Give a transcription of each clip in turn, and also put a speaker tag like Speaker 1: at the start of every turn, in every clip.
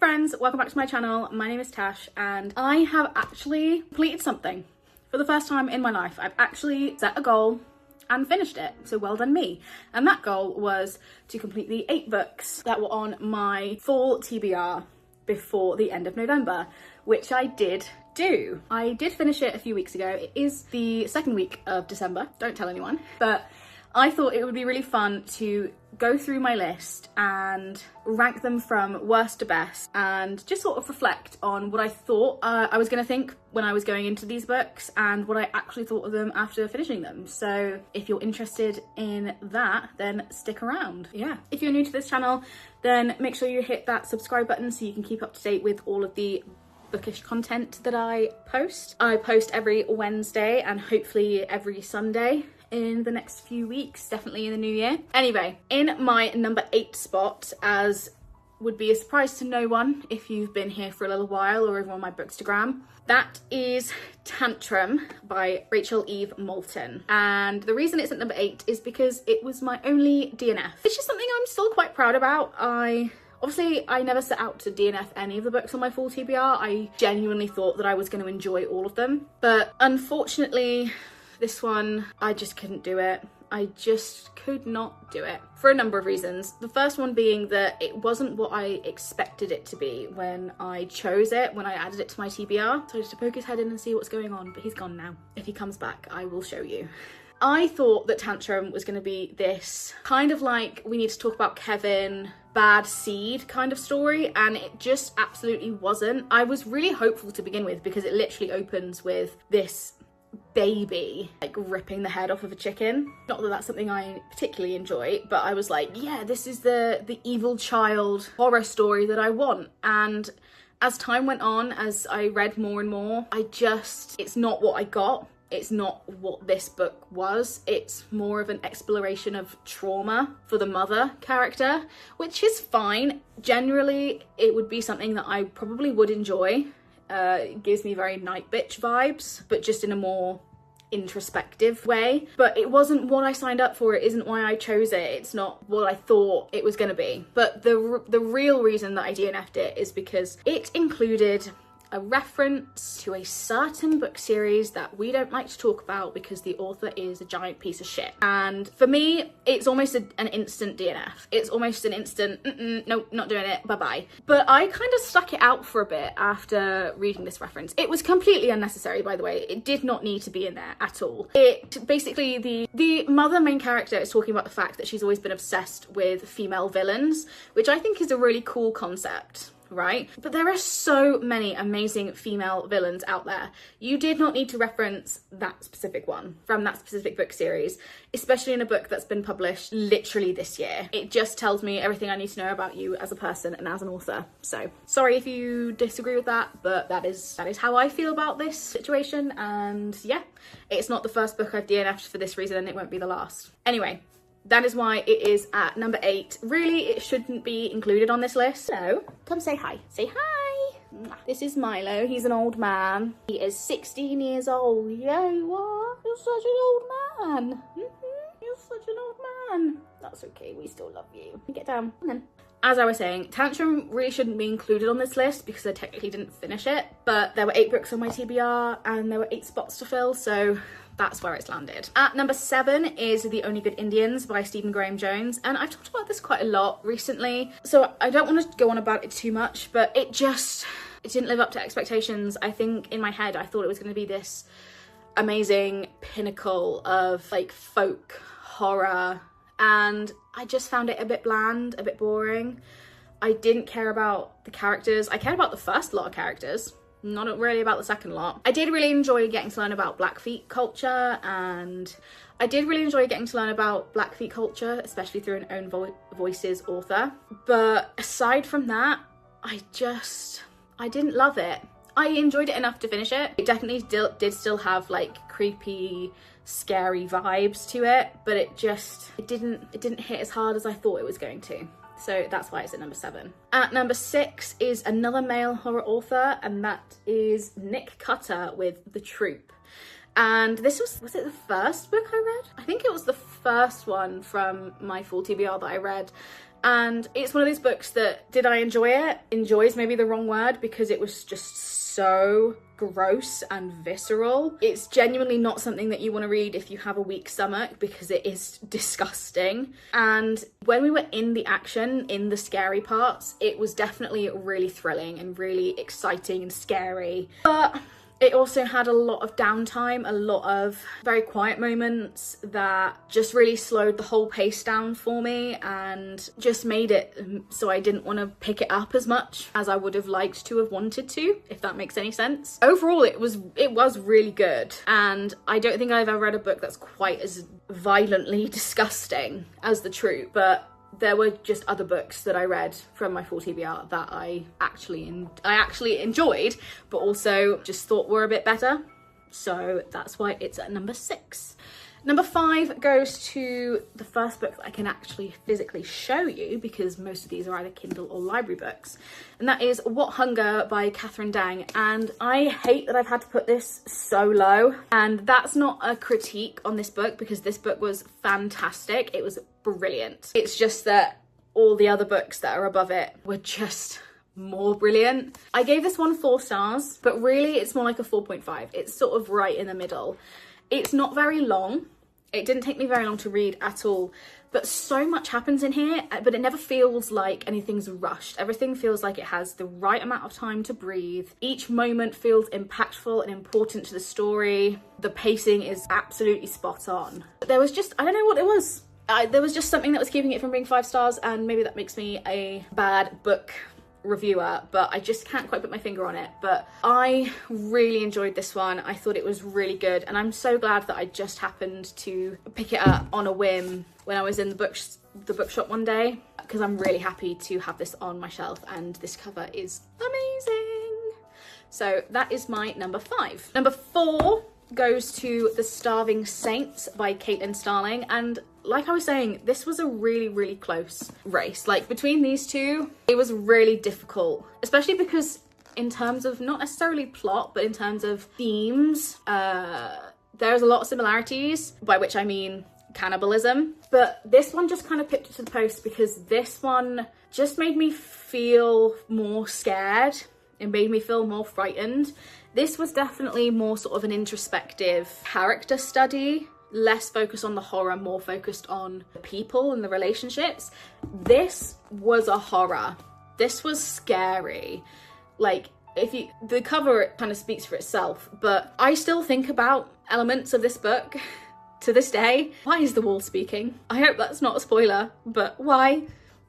Speaker 1: friends, welcome back to my channel. My name is Tash and I have actually completed something for the first time in my life. I've actually set a goal and finished it, so well done me. And that goal was to complete the 8 books that were on my Fall TBR before the end of November, which I did do. I did finish it a few weeks ago. It is the second week of December, don't tell anyone, but I thought it would be really fun to go through my list and rank them from worst to best and just sort of reflect on what I thought I was going to think when I was going into these books and what I actually thought of them after finishing them. So if you're interested in that, then stick around. Yeah. If you're new to this channel, then make sure you hit that subscribe button so you can keep up to date with all of the bookish content that I post. I post every Wednesday and hopefully every Sunday in the next few weeks, definitely in the new year. Anyway, in my number 8 spot, as would be a surprise to no one if you've been here for a little while or over on my Bookstagram, that is Tantrum by Rachel Eve Moulton. And the reason it's at number 8 is because it was my only DNF. It's just something I'm still quite proud about. Obviously, I never set out to DNF any of the books on my Fall TBR. I genuinely thought that I was going to enjoy all of them. But unfortunately, this one, I just couldn't do it. I just could not do it for a number of reasons. The first one being that it wasn't what I expected it to be when I chose it, when I added it to my TBR. So I just to poke his head in and see what's going on, but he's gone now. If he comes back, I will show you. I thought that Tantrum was going to be this kind of like, we need to talk about Kevin, bad seed kind of story, and it just absolutely wasn't. I was really hopeful to begin with because it literally opens with this baby like ripping the head off of a chicken. Not that that's something I particularly enjoy, but I was like, yeah, this is the evil child horror story that I want. And as time went on, as I read more and more, it's not what I got. It's not what this book was. It's more of an exploration of trauma for the mother character, which is fine. Generally, it would be something that I probably would enjoy. It gives me very Night Bitch vibes, but just in a more introspective way. But it wasn't what I signed up for. It isn't why I chose it. It's not what I thought it was going to be. But the real reason that I DNF'd it is because it included a reference to a certain book series that we don't like to talk about because the author is a giant piece of shit. And for me, it's almost an instant DNF. It's almost an instant, nope, not doing it, bye-bye. But I kind of stuck it out for a bit after reading this reference. It was completely unnecessary, by the way. It did not need to be in there at all. It basically, the mother main character is talking about the fact that she's always been obsessed with female villains, which I think is a really cool concept. Right? But there are so many amazing female villains out there. You did not need to reference that specific one from that specific book series, especially in a book that's been published literally this year. It just tells me everything I need to know about you as a person and as an author. So sorry if you disagree with that, but that is how I feel about this situation. And yeah, it's not the first book I've DNF'd for this reason, and it won't be the last. Anyway, that is why it is at number 8. Really, it shouldn't be included on this list. So, come say hi. Say hi. This is Milo. He's an old man. He is 16 years old. Yeah, you are. You're such an old man. You're such an old man. That's okay. We still love you. Get down. And then, as I was saying, Tantrum really shouldn't be included on this list because I technically didn't finish it. But there were 8 books on my TBR and there were 8 spots to fill, so that's where it's landed. At number 7 is The Only Good Indians by Stephen Graham Jones, and I've talked about this quite a lot recently, so I don't want to go on about it too much, but it didn't live up to expectations. I think in my head I thought it was going to be this amazing pinnacle of like folk horror, and I just found it a bit bland, a bit boring. I didn't care about the characters. I cared about the first lot of characters, not really about the second lot. I did really enjoy getting to learn about Blackfeet culture, and I did really enjoy getting to learn about Blackfeet culture, especially through an Own Voices author. But aside from that, I didn't love it. I enjoyed it enough to finish it. It definitely did still have like creepy, scary vibes to it, but it didn't hit as hard as I thought it was going to. So that's why it's at number 7. At number 6 is another male horror author, and that is Nick Cutter with The Troop. And this was it the first book I read? I think it was the first one from my Fall TBR that I read. And it's one of those books that, did I enjoy it? Enjoy is maybe the wrong word, because it was just so gross and visceral. It's genuinely not something that you want to read if you have a weak stomach, because it is disgusting. And when we were in the action, in the scary parts, it was definitely really thrilling and really exciting and scary. But it also had a lot of downtime, a lot of very quiet moments that just really slowed the whole pace down for me and just made it so I didn't want to pick it up as much as I would have liked to have wanted to, if that makes any sense. Overall, it was really good, and I don't think I've ever read a book that's quite as violently disgusting as The Troop, but there were just other books that I read from my Fall TBR that I actually enjoyed, but also just thought were a bit better. So that's why it's at number 6. Number 5 goes to the first book that I can actually physically show you, because most of these are either Kindle or library books. And that is What Hunger by Catherine Dang. And I hate that I've had to put this so low. And that's not a critique on this book, because this book was fantastic. It was brilliant. It's just that all the other books that are above it were just more brilliant. I gave this one 4 stars, but really it's more like a 4.5. It's sort of right in the middle. It's not very long. It didn't take me very long to read at all, but so much happens in here, but it never feels like anything's rushed. Everything feels like it has the right amount of time to breathe. Each moment feels impactful and important to the story. The pacing is absolutely spot on. There was just, I don't know what it was. There was just something that was keeping it from being 5 stars, and maybe that makes me a bad book reviewer, but I just can't quite put my finger on it. But I really enjoyed this one. I thought it was really good, and I'm so glad that I just happened to pick it up on a whim when I was in the bookshop one day, because I'm really happy to have this on my shelf, and this cover is amazing. So that is my number 5. Number 4 goes to The Starving Saints by Caitlin Starling, and like I was saying, this was a really close race. Like, between these two, it was really difficult, especially because in terms of not necessarily plot, but in terms of themes, there's a lot of similarities, by which I mean cannibalism. But this one just kind of picked it to the post, because this one just made me feel more scared. It made me feel more frightened. This was definitely more sort of an introspective character study, less focused on the horror, more focused on the people and the relationships. This was a horror. This was scary. Like, the cover kind of speaks for itself, but I still think about elements of this book to this day. Why is the wall speaking? I hope that's not a spoiler, but why?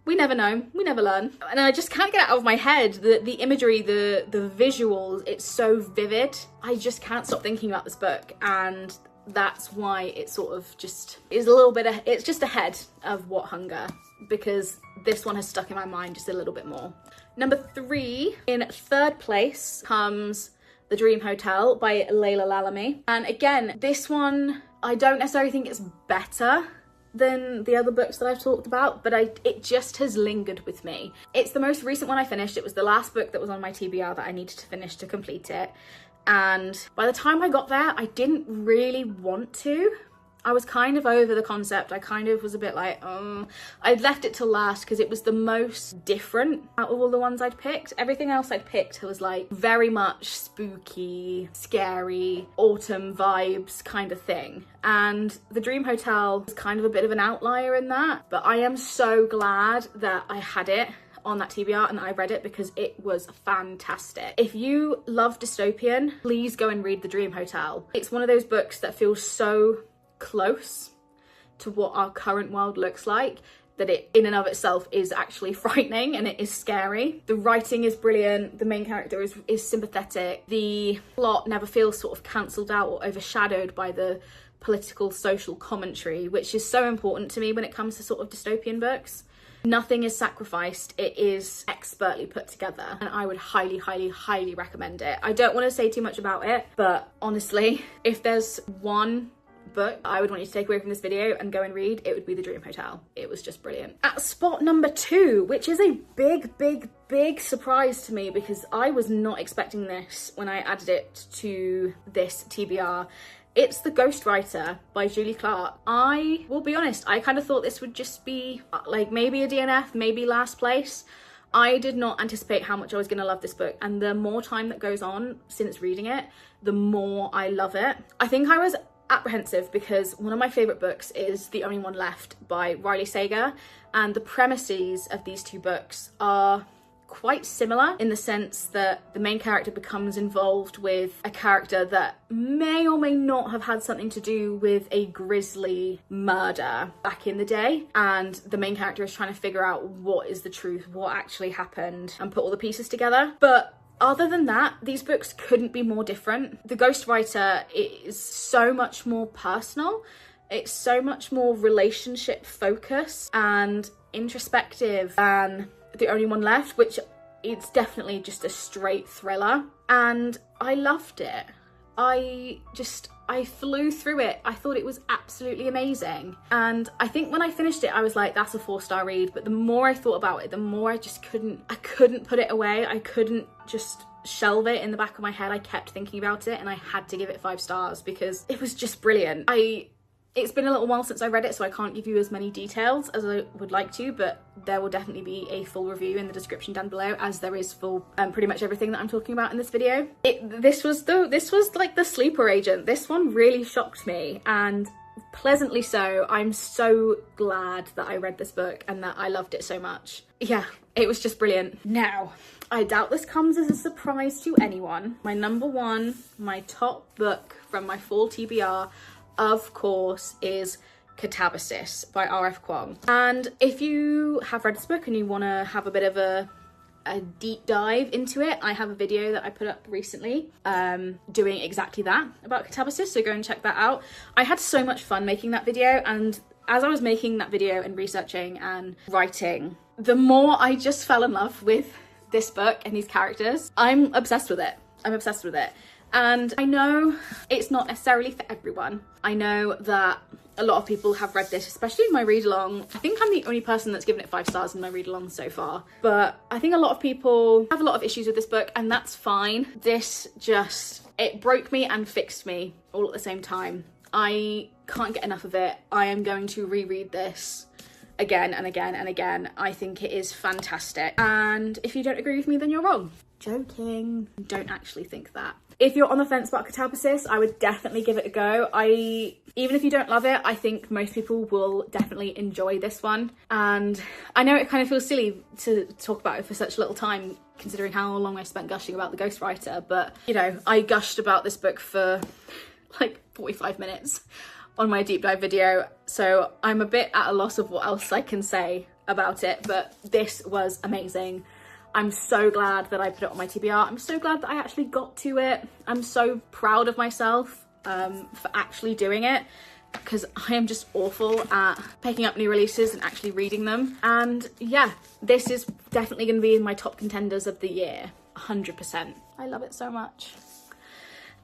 Speaker 1: We never know, we never learn. And I just can't get it out of my head. The imagery, the visuals, it's so vivid. I just can't stop thinking about this book, and that's why it sort of just is a little bit, it's just ahead of What Hunger, because this one has stuck in my mind just a little bit more. Number 3, in 3rd place comes The Dream Hotel by Laila Lalami. And again, this one, I don't necessarily think it's better than the other books that I've talked about, but it just has lingered with me. It's the most recent one I finished. It was the last book that was on my TBR that I needed to finish to complete it. And by the time I got there, I didn't really want to. I was kind of over the concept. I kind of was a bit like, I'd left it till last because it was the most different out of all the ones I'd picked. Everything else I'd picked was like very much spooky, scary, autumn vibes kind of thing. And The Dream Hotel was kind of a bit of an outlier in that, but I am so glad that I had it on that TBR and I read it, because it was fantastic. If you love dystopian, please go and read The Dream Hotel. It's one of those books that feels so close to what our current world looks like that it in and of itself is actually frightening, and it is scary. The writing is brilliant, the main character is sympathetic, the plot never feels sort of cancelled out or overshadowed by the political social commentary, which is so important to me when it comes to sort of dystopian books. Nothing is sacrificed, it is expertly put together, and I would highly recommend it. I don't want to say too much about it, but honestly, if there's one book I would want you to take away from this video and go and read, it would be The Dream Hotel. It was just brilliant. At spot number 2, which is a big surprise to me, because I was not expecting this when I added it to this TBR, It's The Ghostwriter by Julie Clarke. I will be honest, I kind of thought this would just be like maybe a DNF, maybe last place. I did not anticipate how much I was going to love this book, and the more time that goes on since reading it, the more I love it. I think I was apprehensive because one of my favourite books is The Only One Left by Riley Sager, and the premises of these two books are quite similar in the sense that the main character becomes involved with a character that may or may not have had something to do with a grisly murder back in the day, and the main character is trying to figure out what is the truth, what actually happened, and put all the pieces together. But other than that, these books couldn't be more different. The Ghostwriter is so much more personal. It's so much more relationship focused and introspective than The Only One Left, which it's definitely just a straight thriller, and I loved it. I flew through it. I thought it was absolutely amazing, and I think when I finished it I was like, that's a 4-star read. But the more I thought about it, the more I couldn't put it away. I couldn't just shelve it in the back of my head. I kept thinking about it, and I had to give it 5 stars because it was just brilliant. It's been a little while since I read it, so I can't give you as many details as I would like to, but there will definitely be a full review in the description down below, as there is for pretty much everything that I'm talking about in this video. This was like the sleeper agent. This one really shocked me, and pleasantly so. I'm so glad that I read this book and that I loved it so much. Yeah, it was just brilliant. Now, I doubt this comes as a surprise to anyone. My number one, my top book from my fall TBR, of course, is Katabasis by R.F. Kuang. And if you have read this book and you want to have a bit of a deep dive into it, I have a video that I put up recently doing exactly that about Katabasis, so go and check that out. I had so much fun making that video, and as I was making that video and researching and writing, the more I just fell in love with this book and these characters. I'm obsessed with it. I'm obsessed with it. And I know it's not necessarily for everyone. I know that a lot of people have read this, especially in my read along. I think I'm the only person that's given it 5 stars in my read along so far. But I think a lot of people have a lot of issues with this book, and that's fine. This just, it broke me and fixed me all at the same time. I can't get enough of it. I am going to reread this again and again and again. I think it is fantastic. And if you don't agree with me, then you're wrong. Joking. Don't actually think that. If you're on the fence about Katabasis, I would definitely give it a go. Even if you don't love it, I think most people will definitely enjoy this one. And I know it kind of feels silly to talk about it for such little time, considering how long I spent gushing about The Ghostwriter, but you know, I gushed about this book for like 45 minutes on my deep dive video, so I'm a bit at a loss of what else I can say about it, but this was amazing. I'm so glad that I put it on my TBR. I'm so glad that I actually got to it. I'm so proud of myself for actually doing it, because I am just awful at picking up new releases and actually reading them. And yeah, this is definitely going to be in my top contenders of the year, 100%. I love it so much.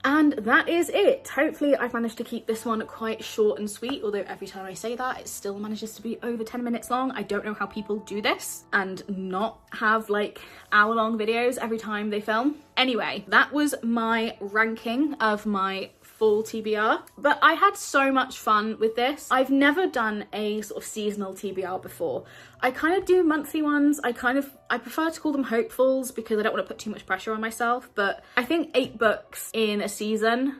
Speaker 1: And that is it. Hopefully I've managed to keep this one quite short and sweet, although every time I say that it still manages to be over 10 minutes long. I don't know how people do this and not have like hour-long videos every time they film. Anyway, that was my ranking of my fall TBR, but I had so much fun with this. I've never done a sort of seasonal TBR before. I kind of do monthly ones. I prefer to call them hopefuls because I don't want to put too much pressure on myself, but I think 8 books in a season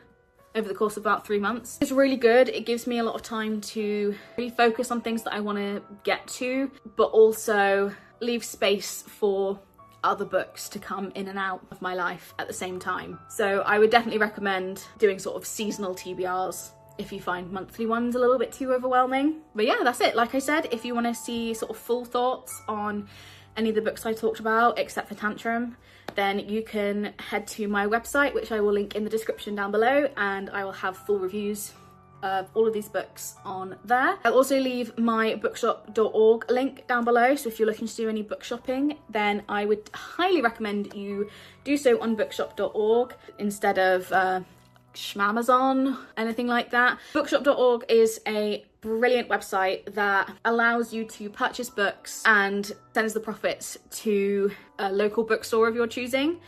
Speaker 1: over the course of about 3 months is really good. It gives me a lot of time to really focus on things that I want to get to, but also leave space for other books to come in and out of my life at the same time. So I would definitely recommend doing sort of seasonal TBRs if you find monthly ones a little bit too overwhelming. But yeah, that's it. Like I said, if you want to see sort of full thoughts on any of the books I talked about except for Tantrum, then you can head to my website, which I will link in the description down below, and I will have full reviews of all of these books on there. I'll also leave my bookshop.org link down below, so if you're looking to do any book shopping, then I would highly recommend you do so on bookshop.org instead of Schmamazon, anything like that. Bookshop.org is a brilliant website that allows you to purchase books and sends the profits to a local bookstore of your choosing.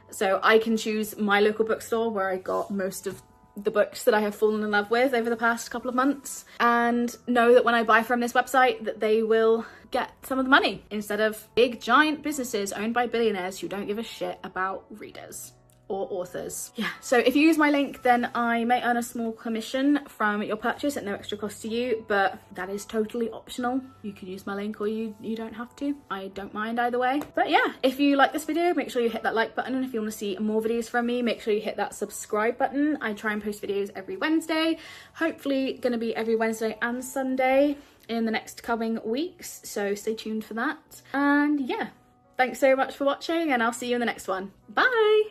Speaker 1: So I can choose my local bookstore where I got most of the books that I have fallen in love with over the past couple of months, and know that when I buy from this website that they will get some of the money instead of big giant businesses owned by billionaires who don't give a shit about readers or authors. Yeah, so if you use my link, then I may earn a small commission from your purchase at no extra cost to you, but that is totally optional. You can use my link or you don't have to. I don't mind either way. But yeah, if you like this video, make sure you hit that like button. And if you want to see more videos from me, make sure you hit that subscribe button. I try and post videos every Wednesday, hopefully gonna be every Wednesday and Sunday in the next coming weeks, so stay tuned for that. And yeah, thanks so much for watching, and I'll see you in the next one. Bye!